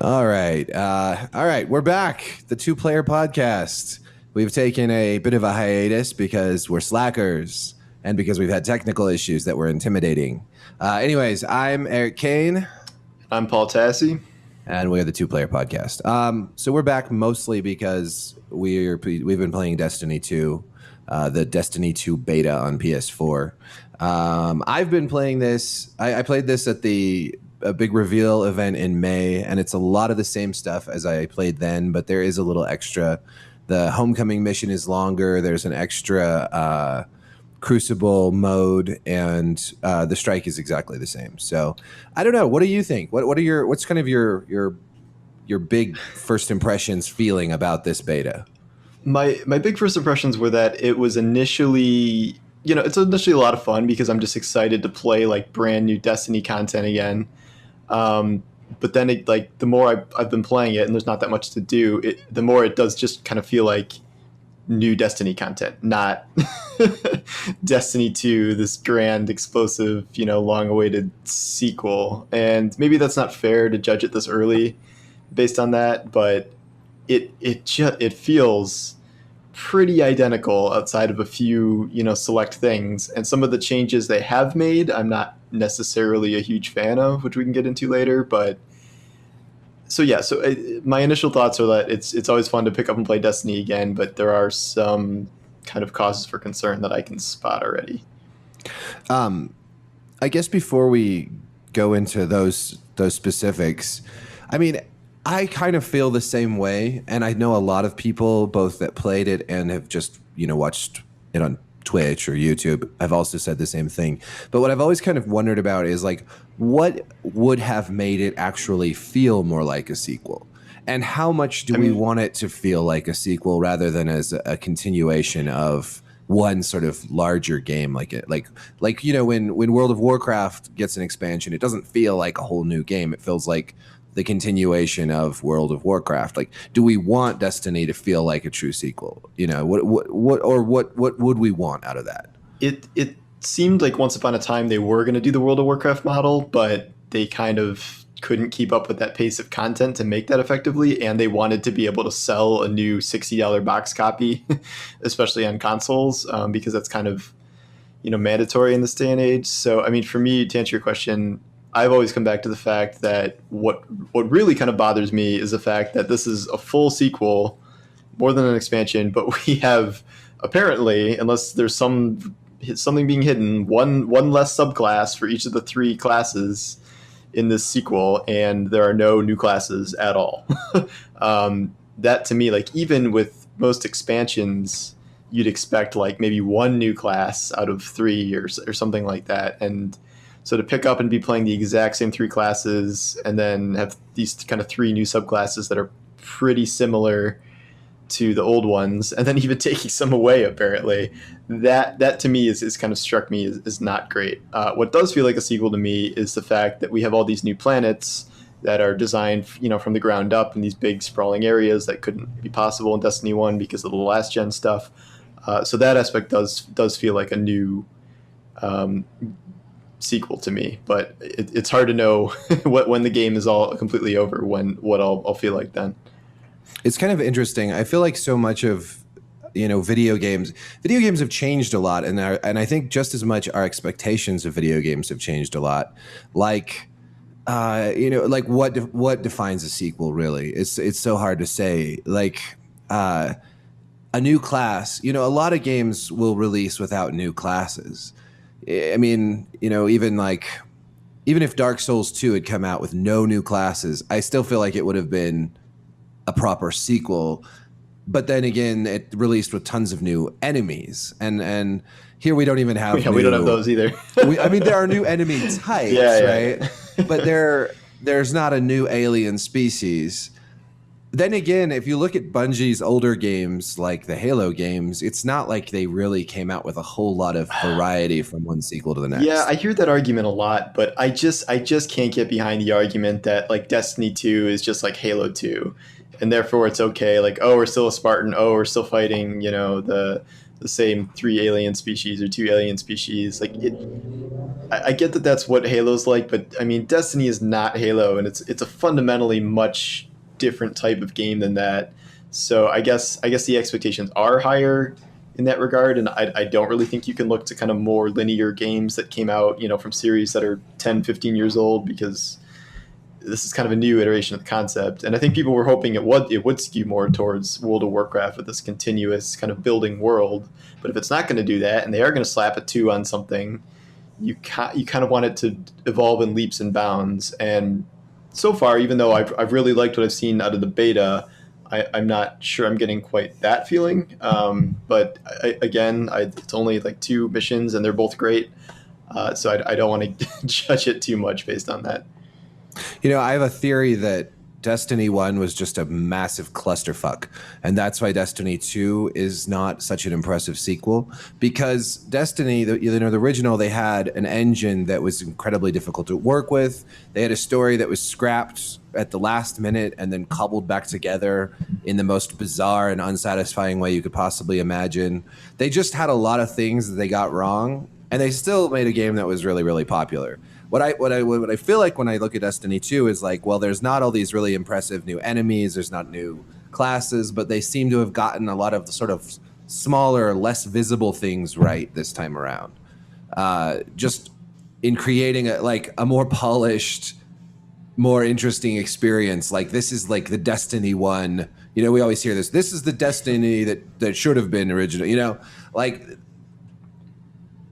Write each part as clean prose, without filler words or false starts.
All right. All right. We're back. The Two Player Podcast. We've taken a bit of a hiatus because we're slackers and because we've had technical issues that were intimidating. Anyways, I'm Eric Kane. I'm Paul Tassi. And we're the Two Player Podcast. So we're back mostly because we've been playing Destiny 2, the Destiny 2 beta on PS4. I've been playing this. I played this at a big reveal event in May, and it's a lot of the same stuff as I played then, but there is a little extra. The homecoming mission is longer. There's an extra Crucible mode, and the strike is exactly the same. So I don't know. What do you think? What's kind of your big first impressions feeling about this beta? My big first impressions were that it was initially, it's initially a lot of fun because I'm just excited to play like brand new Destiny content again. But then the more I've been playing it and there's not that much to do, the more it does just kind of feel like new Destiny content, not Destiny 2, this grand, explosive, long-awaited sequel. And maybe that's not fair to judge it this early based on that, but it feels pretty identical outside of a few, select things. And some of the changes they have made, I'm not necessarily a huge fan of, which we can get into later, but my initial thoughts are that it's always fun to pick up and play Destiny again, but there are some kind of causes for concern that I can spot already. I guess before we go into those specifics, I mean, I kind of feel the same way, and I know a lot of people both that played it and have just watched it on Twitch or YouTube. I've also said the same thing. But what I've always kind of wondered about is like, what would have made it actually feel more like a sequel? And how much do we want it to feel like a sequel rather than as a continuation of one sort of larger game like it? Like when World of Warcraft gets an expansion, it doesn't feel like a whole new game. It feels like the continuation of World of Warcraft. Like, do we want Destiny to feel like a true sequel? What would we want out of that? It seemed like once upon a time they were going to do the World of Warcraft model, but they kind of couldn't keep up with that pace of content to make that effectively, and they wanted to be able to sell a new $60 box copy, especially on consoles, because that's kind of mandatory in this day and age. So, I mean, for me, to answer your question, I've always come back to the fact that what really kind of bothers me is the fact that this is a full sequel, more than an expansion, but we have apparently, unless there's something being hidden, one less subclass for each of the three classes in this sequel, and there are no new classes at all. That to me, like even with most expansions, you'd expect like maybe one new class out of three or something like that, and so to pick up and be playing the exact same three classes and then have these kind of three new subclasses that are pretty similar to the old ones, and then even taking some away, apparently, that to me is kind of struck me as not great. What does feel like a sequel to me is the fact that we have all these new planets that are designed, from the ground up in these big sprawling areas that couldn't be possible in Destiny 1 because of the last gen stuff. So that aspect does feel like a new sequel to me, but it's hard to know when the game is all completely over, what I'll feel like then. It's kind of interesting. I feel like so much of video games have changed a lot, and I think just as much our expectations of video games have changed a lot. Like like what defines a sequel really? It's so hard to say. Like a new class, a lot of games will release without new classes. I mean, even if Dark Souls 2 had come out with no new classes, I still feel like it would have been a proper sequel. But then again, it released with tons of new enemies, and here we don't even have. We don't have those either. There are new enemy types, right? But there's not a new alien species. Then again, if you look at Bungie's older games, like the Halo games, it's not like they really came out with a whole lot of variety from one sequel to the next. Yeah, I hear that argument a lot, but I just can't get behind the argument that like Destiny 2 is just like Halo 2, and therefore it's okay. Like, oh, we're still a Spartan. Oh, we're still fighting, the same three alien species or two alien species. Like I get that that's what Halo's like, but I mean, Destiny is not Halo, and it's a fundamentally much different type of game than that. So I guess the expectations are higher in that regard, and I don't really think you can look to kind of more linear games that came out, from series that are 10, 15 years old, because this is kind of a new iteration of the concept. And I think people were hoping it would skew more towards World of Warcraft with this continuous kind of building world. But if it's not going to do that, and they are going to slap a two on something, you kind of want it to evolve in leaps and bounds. And so far, even though I've really liked what I've seen out of the beta, I'm not sure I'm getting quite that feeling. But it's only like two missions, and they're both great. So I don't want to judge it too much based on that. I have a theory that Destiny 1 was just a massive clusterfuck. And that's why Destiny 2 is not such an impressive sequel. Because Destiny, the original, they had an engine that was incredibly difficult to work with. They had a story that was scrapped at the last minute and then cobbled back together in the most bizarre and unsatisfying way you could possibly imagine. They just had a lot of things that they got wrong. And they still made a game that was really, really popular. What I feel like when I look at Destiny 2 is like, well, there's not all these really impressive new enemies, there's not new classes, but they seem to have gotten a lot of the sort of smaller, less visible things right this time around. Just in creating a more polished, more interesting experience. Like this is like the Destiny 1. We always hear this. This is the Destiny that should have been original.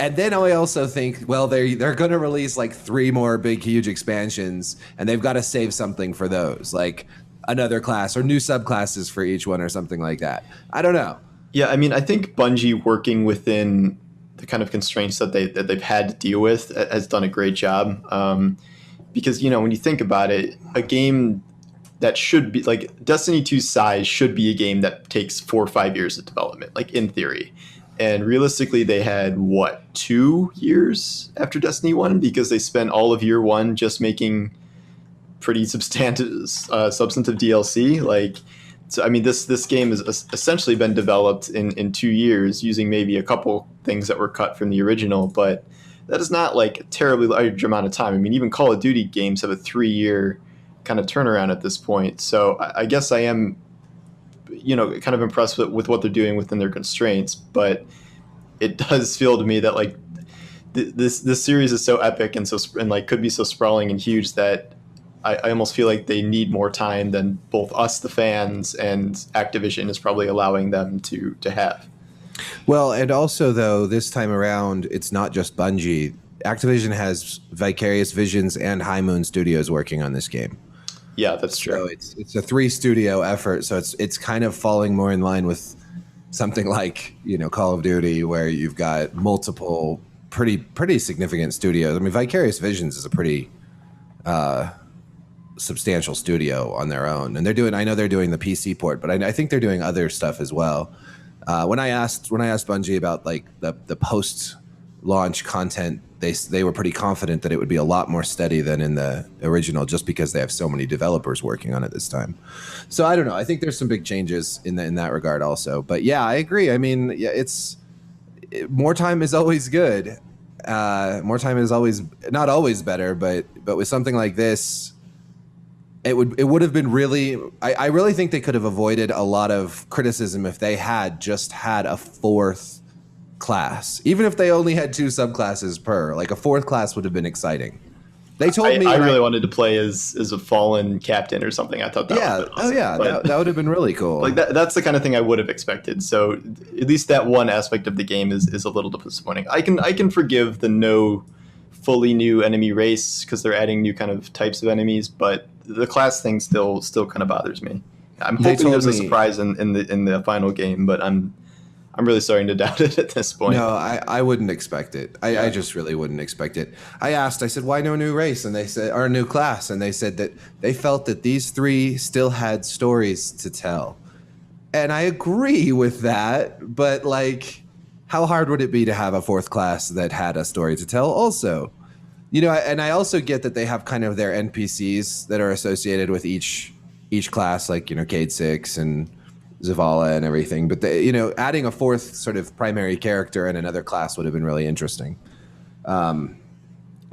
And then I also think, well, they're going to release like 3 more big, huge expansions, and they've got to save something for those, like another class or new subclasses for each one or something like that. I don't know. Yeah, I mean, I think Bungie working within the kind of constraints that they've had to deal with has done a great job. Because when you think about it, a game that should be like Destiny 2's size should be a game that takes 4 or 5 years of development, like in theory. And realistically, they had 2 years after Destiny 1, because they spent all of year 1 just making pretty substantive DLC. So I mean, this game has essentially been developed in 2 years using maybe a couple things that were cut from the original, but that is not like a terribly large amount of time. I mean, even Call of Duty games have a 3-year kind of turnaround at this point. So I guess I am kind of impressed with what they're doing within their constraints, but it does feel to me that like this series is so epic and could be so sprawling and huge that I almost feel like they need more time than both us, the fans, and Activision is probably allowing them to have. Well, and also though, this time around, it's not just Bungie. Activision has Vicarious Visions and High Moon Studios working on this game. Yeah, that's true. So it's a 3-studio effort. So it's kind of falling more in line with something like Call of Duty, where you've got multiple pretty significant studios. I mean, Vicarious Visions is a pretty substantial studio on their own, and I know they're doing the PC port, but I think they're doing other stuff as well. When I asked Bungie about like the post launch content, they were pretty confident that it would be a lot more steady than in the original, just because they have so many developers working on it this time. So I don't know. I think there's some big changes in that regard also. But yeah, I agree. I mean, yeah, more time is always good. More time is always not always better, but with something like this, it would have been really. I really think they could have avoided a lot of criticism if they had just had a 4th class, even if they only had 2 subclasses per. Like a 4th class would have been exciting. They told me I really wanted to play as a fallen captain or something. I thought that would have been awesome. That would have been really cool. Like that's the kind of thing I would have expected. So at least that one aspect of the game is a little disappointing. I can forgive the no fully new enemy race because they're adding new kind of types of enemies, but the class thing still kind of bothers me. I'm hoping there's a surprise in the final game, but I'm really starting to doubt it at this point. No, I wouldn't expect it. I just really wouldn't expect it. I said, why no new race? And they said, or new class. And they said that they felt that these 3 still had stories to tell. And I agree with that. But like, how hard would it be to have a 4th class that had a story to tell also? And I also get that they have kind of their NPCs that are associated with each class, like, Cayde 6 and Zavala and everything, but adding a 4th sort of primary character and another class would have been really interesting.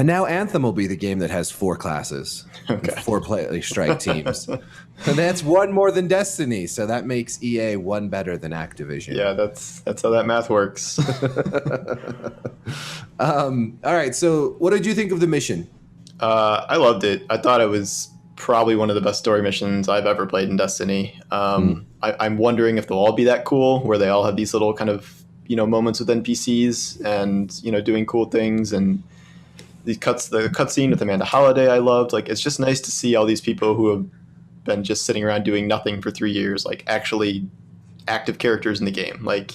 And now Anthem will be the game that has 4 classes, Okay. 4 play strike teams. And that's one more than Destiny, so that makes EA one better than Activision. Yeah, that's how that math works. All right, so what did you think of the mission? I loved it. I thought it was probably one of the best story missions I've ever played in Destiny. I'm wondering if they'll all be that cool, where they all have these little kind of moments with NPCs and doing cool things. And the cutscene with Amanda Holiday, I loved. Like, it's just nice to see all these people who have been just sitting around doing nothing for 3 years, like actually active characters in the game. Like,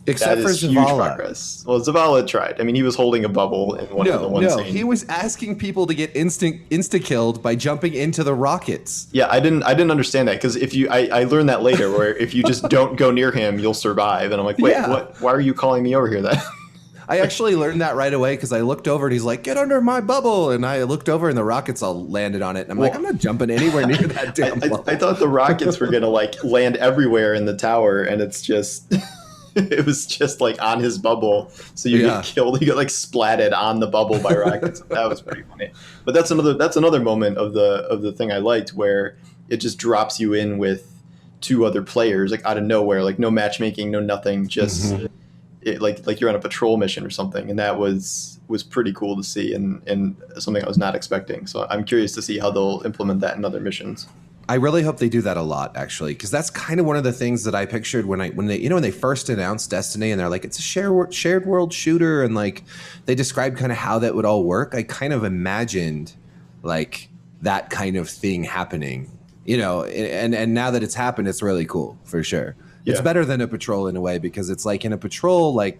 Except that for is huge Zavala. progress. Well, Zavala tried. I mean, he was holding a bubble in one of the one scene. He was asking people to get insta killed by jumping into the rockets. Yeah, I didn't understand that, because if I learned that later, where if you just don't go near him, you'll survive. And I'm like, wait, Yeah. what? Why are you calling me over here then? I actually learned that right away because I looked over and he's like, "Get under my bubble," and I looked over and the rockets all landed on it. And I'm like, "I'm not jumping anywhere near that damn bubble." I thought the rockets were gonna like land everywhere in the tower, and it's just it was just like on his bubble. So you get killed, you get like splatted on the bubble by rockets. That was pretty funny. But that's another moment of the thing I liked, where it just drops you in with 2 other players, like out of nowhere, like no matchmaking, no nothing, just like you're on a patrol mission or something. And that was pretty cool to see, and something I was not expecting. So I'm curious to see how they'll implement that in other missions. I really hope they do that a lot, actually, because that's kind of one of the things that I pictured when they first announced Destiny, and they're like, it's a shared world shooter, and like they described kind of how that would all work. I kind of imagined like that kind of thing happening, and now that it's happened, it's really cool for sure. It's better than a patrol in a way, because it's like in a patrol, like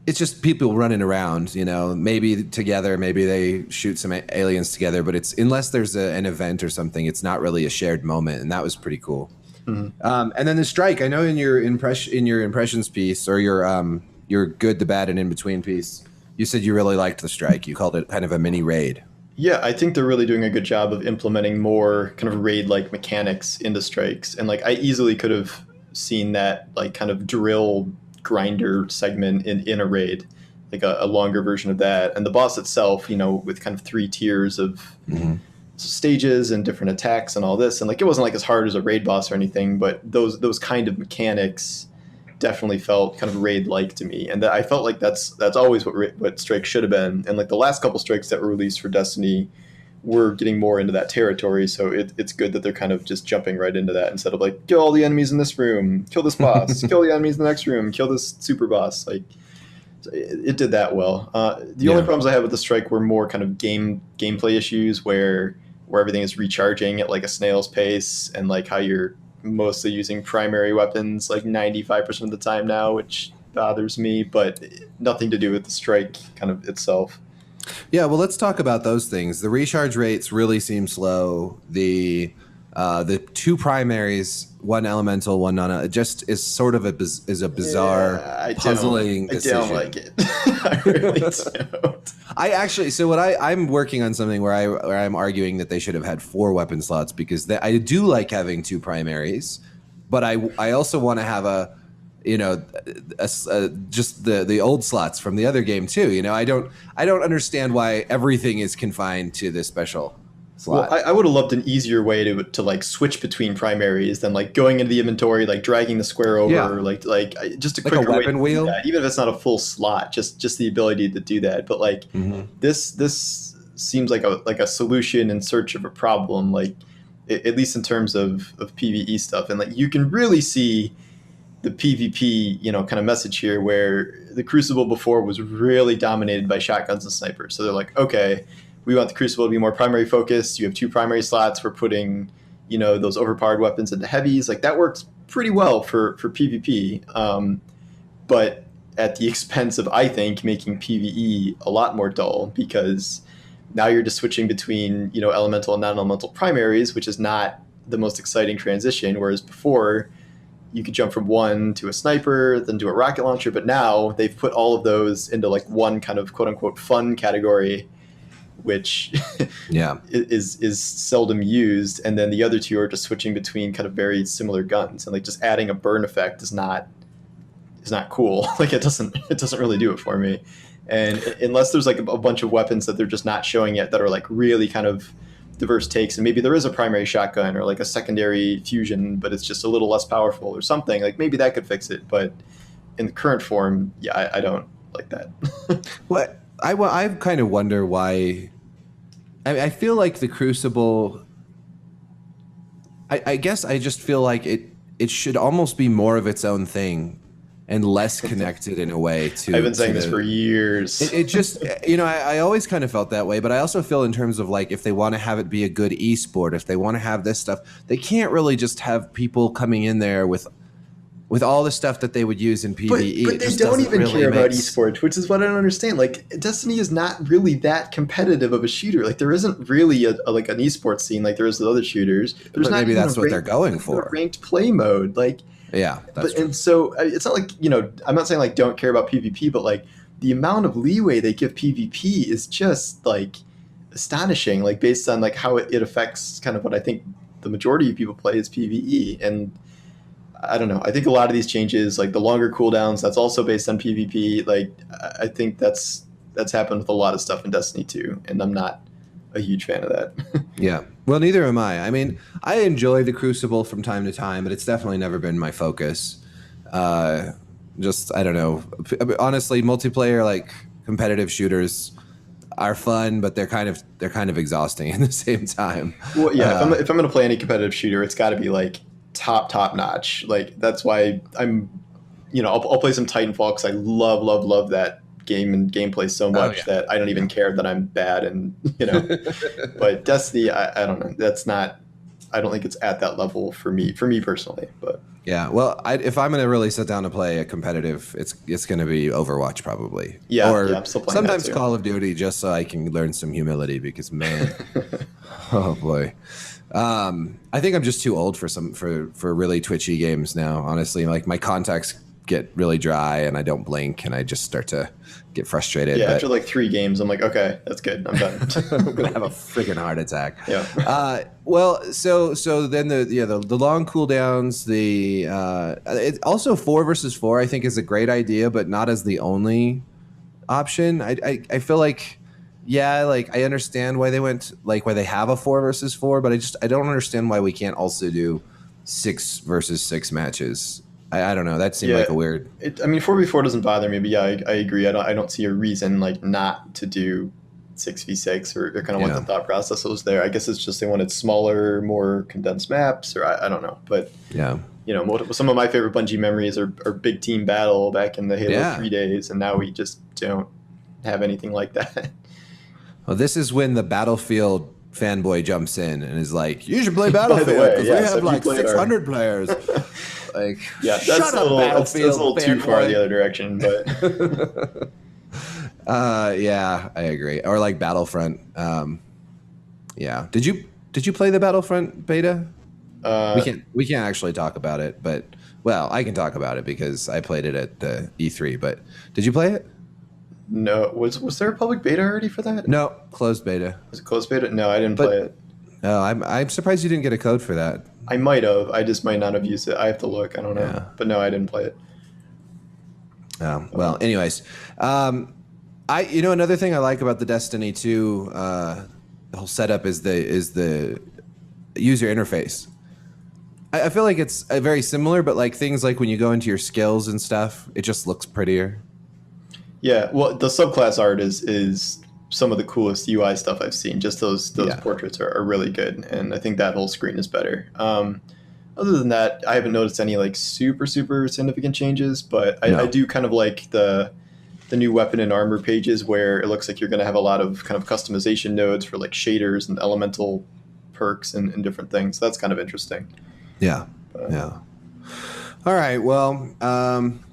it's just people running around, maybe together, maybe they shoot some aliens together, but it's, unless there's an event or something, it's not really a shared moment. And that was pretty cool. And then the strike, I know in your impressions piece, or your good, the bad, and in between piece, you said you really liked the strike. You called it kind of a mini raid. Yeah, I think they're really doing a good job of implementing more kind of raid-like mechanics into strikes. And like, I easily could have seen that like kind of drill grinder segment in a raid, like a longer version of that. And the boss itself, with kind of 3 tiers of stages and different attacks and all this. And like, it wasn't like as hard as a raid boss or anything, but those kind of mechanics definitely felt kind of raid-like to me, and that I felt like that's always what Strike should have been. And like the last couple Strikes that were released for Destiny were getting more into that territory, so it's good that they're kind of just jumping right into that, instead of like, kill all the enemies in this room, kill this boss, kill the enemies in the next room, kill this super boss. Like, it did that well. The only problems I had with the Strike were more kind of gameplay issues, where everything is recharging at like a snail's pace, and like how you're mostly using primary weapons like 95% of the time now, which bothers me, but nothing to do with the Strike kind of itself. Yeah, well, let's talk about those things. The recharge rates really seem slow. The 2 primaries, 1 elemental, 1 non, it just is sort of a bizarre, puzzling decision. I don't like it. I really don't. I actually, so I'm working on something where I'm arguing that they should have had 4 weapon slots, because I do like having 2 primaries, but I also want to have just the old slots from the other game too. I don't understand why everything is confined to this special slot. Well, I would have loved an easier way to like switch between primaries than like going into the inventory, like dragging the square over, like just a quicker weapon way wheel. Even if it's not a full slot, just the ability to do that. But like this seems like a solution in search of a problem, like at least in terms of PvE stuff. And like, you can really see the PvP, kind of message here, where the Crucible before was really dominated by shotguns and snipers. So they're like, okay, we want the Crucible to be more primary focused. You have 2 primary slots for putting, those overpowered weapons into heavies. Like, that works pretty well for PvP, but at the expense of, I think, making PvE a lot more dull, because now you're just switching between, elemental and non-elemental primaries, which is not the most exciting transition. Whereas before, you could jump from one to a sniper, then to a rocket launcher. But now they've put all of those into like one kind of quote unquote fun category, which is seldom used. And then the other 2 are just switching between kind of very similar guns, and like just adding a burn effect is not cool. Like, it doesn't really do it for me. And unless there's like a bunch of weapons that they're just not showing yet that are like really kind of diverse takes, and maybe there is a primary shotgun or like a secondary fusion, but it's just a little less powerful or something, like maybe that could fix it. But in the current form, yeah, I don't like that. What I kind of wonder why. I feel like the Crucible. I guess I just feel like it should almost be more of its own thing and less connected in a way to. I've been saying this for years. It just, I always kind of felt that way, but I also feel in terms of like if they want to have it be a good esport, if they want to have this stuff, they can't really just have people coming in there with all the stuff that they would use in PvE. But they don't even care about esports, which is what I don't understand. Like, Destiny is not really that competitive of a shooter. Like, there isn't really like an esports scene like there is with other shooters. There's but not maybe even that's what they're going for. A ranked play mode, like. Yeah, that's true. And so it's not like, I'm not saying like don't care about PvP, but like the amount of leeway they give PvP is just like astonishing, like based on like how it affects kind of what I think the majority of people play is PvE. And I don't know. I think a lot of these changes, like the longer cooldowns, that's also based on PvP. Like I think that's happened with a lot of stuff in Destiny 2, and I'm not a huge fan of that. Yeah. Well, neither am I. I mean, I enjoy the Crucible from time to time, but it's definitely never been my focus. Just, I don't know. Honestly, multiplayer, like competitive shooters are fun, but they're kind of exhausting at the same time. Well, yeah, if I'm going to play any competitive shooter, it's got to be like top notch. Like that's why I'll play some Titanfall because I love that game and gameplay so much that I don't even care that I'm bad, and but Destiny, I don't know, that's not, I don't think it's at that level for me personally. But yeah, well, if I'm going to really sit down to play a competitive, it's going to be Overwatch probably. Or I'm still playing sometimes that too. Call of Duty, just so I can learn some humility, because man, oh boy. I think I'm just too old for really twitchy games now, honestly. Like my contacts get really dry and I don't blink and I just start to get frustrated. Yeah, after like 3 games, I'm like, okay, that's good. I'm done. I'm gonna have a freaking heart attack. Yeah. Well, so then the long cooldowns, it also 4 versus 4 I think is a great idea, but not as the only option. I feel like, yeah, like I understand why they went like why they have a 4 versus 4, but I don't understand why we can't also do 6 versus 6 matches. I don't know. That seemed like a weird. 4v4 doesn't bother me, but yeah, I agree. I don't see a reason like not to do 6v6 or kind of what the thought process was there. I guess it's just they wanted smaller, more condensed maps, or I don't know. But yeah, some of my favorite Bungie memories are big team battle back in the Halo 3 days, and now we just don't have anything like that. Well, this is when the Battlefield fanboy jumps in and is like, "You should play Battlefield because we have like 600 players." Like, yeah, that's a little too far the other direction, but yeah, I agree. Or like Battlefront. Yeah, did you play the Battlefront beta? We can't actually talk about it, but I can talk about it because I played it at the E3. But did you play it? No, was there a public beta already for that? No, closed beta. Was it closed beta? No, I didn't play it. Oh, I'm surprised you didn't get a code for that. I might have. I just might not have used it. I have to look. I don't know. Yeah. But no, I didn't play it. Well, anyways, another thing I like about the Destiny 2 whole setup is the user interface. I feel like it's very similar, but like things like when you go into your skills and stuff, it just looks prettier. Yeah, well, the subclass art is some of the coolest UI stuff I've seen. Just those portraits are really good, and I think that whole screen is better. Other than that, I haven't noticed any like super significant changes, but I do kind of like the new weapon and armor pages where it looks like you're going to have a lot of kind of customization nodes for like shaders and elemental perks and different things. So that's kind of interesting. Yeah. All right. Well,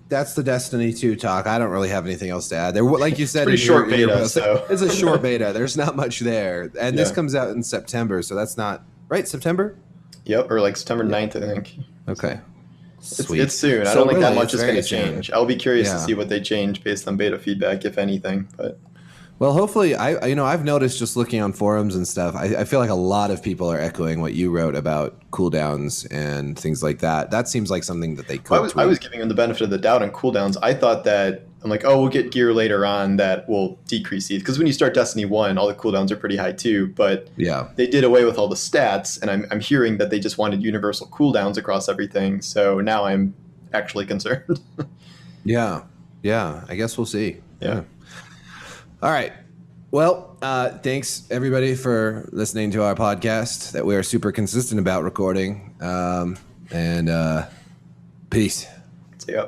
that's the Destiny 2 talk. I don't really have anything else to add. There, like you said, it's short beta. So. It's a short beta. There's not much there, and this comes out in September, so that's not right. September. Yep, or like September 9th, I think. Okay. Sweet. It's soon. I don't think that much is going to change. I'll be curious to see what they change based on beta feedback, if anything. But well, hopefully, I've noticed just looking on forums and stuff. I feel like a lot of people are echoing what you wrote about cooldowns and things like that. That seems like something that they could. I was giving them the benefit of the doubt on cooldowns. I thought that I'm like, oh, we'll get gear later on that will decrease these. Because when you start Destiny 1, all the cooldowns are pretty high too. But Yeah. they did away with all the stats, and I'm hearing that they just wanted universal cooldowns across everything. So now I'm actually concerned. Yeah. Yeah. I guess we'll see. Yeah. All right. Well, thanks everybody for listening to our podcast that we are super consistent about recording. And peace. So, yeah.